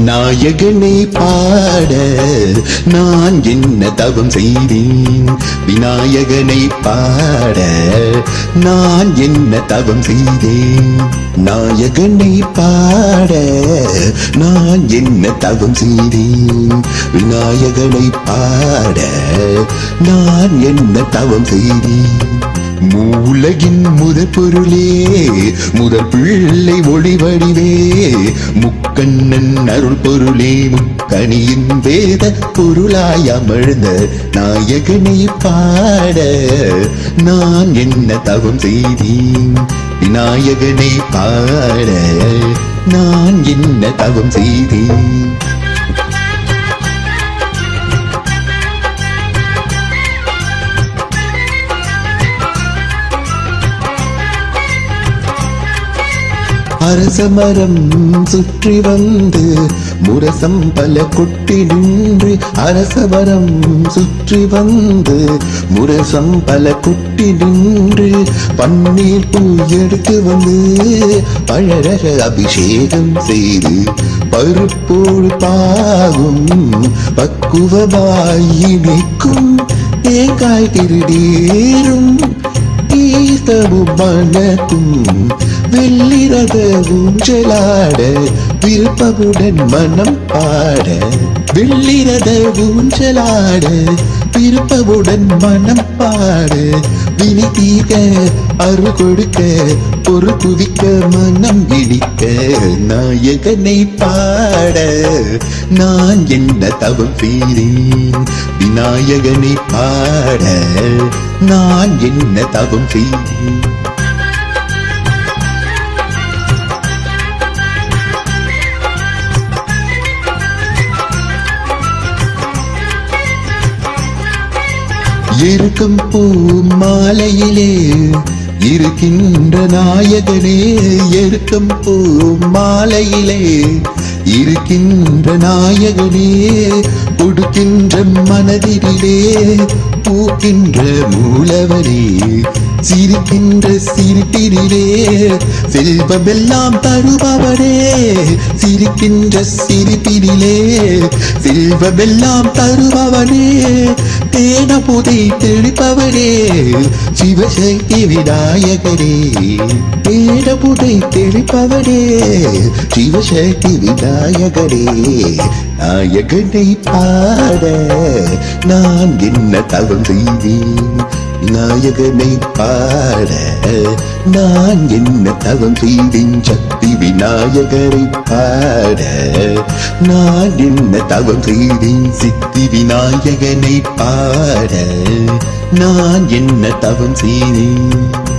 நாயகனை பாட நான் என்ன தவம் செய்தேன். விநாயகனை பாட நான் என்ன தவம் செய்தேன். நாயகனை பாட நான் என்ன தவம் செய்தேன். விநாயகனை பாட நான் என்ன தவம் செய்தேன். மூலகின் முதற் பொருளே முதற் பிள்ளை ஒளி வடிவே முக்கண்ணன் அருள் பொருளே முக்கணியின் வேத பொருளாய் அமர்ந்த நாயகனை பாட நான் என்ன தவம் செய்தேன். விநாயகனை பாட நான் என்ன தவம் செய்தேன். அரசமரம் சுற்றி வந்து முரசம் பல கொட்டி நின்று. அரசமரம் சுற்றி வந்து முரசம் பல கொட்டி நின்று. பன்னீர் பூ எடுத்து வந்து பழரக அபிஷேகம் செய்து பருப்போடு பாகும் பக்குவமாய் இணைக்கும். தேங்காய் திருடேறும் ஈஸ்தமும் மனக்கும். வெள்ளிரத ஊஞ்சலாட விருப்பமுடன் மனம் பாட. வெள்ளிரத ஊஞ்சலாட விருப்பமுடன் மனம் பாட. வினி தீர்க்க அருள் கொடுக்க பொருள் குவிக்க மனம் இடிக்க. நாயகனை பாட நான் என்ன தவம் செய்தேன். விநாயகனை பாட நான் என்ன தவம் செய்தேன். இருக்கும் பூ மாலையிலே இருக்கின்ற நாயகனே. இருக்கும் பூ மாலையிலே இருக்கின்ற நாயகனே. கொடுக்கின்ற மனதிலே பூக்கின்ற மூலவரே. சிரிக்கின்ற சிரிப்பினிலே செல்வமெல்லாம் தருபவரே. சிரிக்கின்ற சிரிப்பினிலே செல்வமெல்லாம் தருபவனே. தேன புதை தெளிப்பவரே சிவசக்தி விநாயகரே. தேன புதை தெளிப்பவரே சிவசக்தி விநாயகரே. நாயகனை பாட நான் என்ன தவம் செய்தேன். நாயகனை பாட நான் என்ன தவம் செய்தேன். சக்தி விநாயகரை பாட நான் என்ன தவம் செய்தேன். சித்தி விநாயகனை பாட நான் என்ன தவம் செய்தேன்.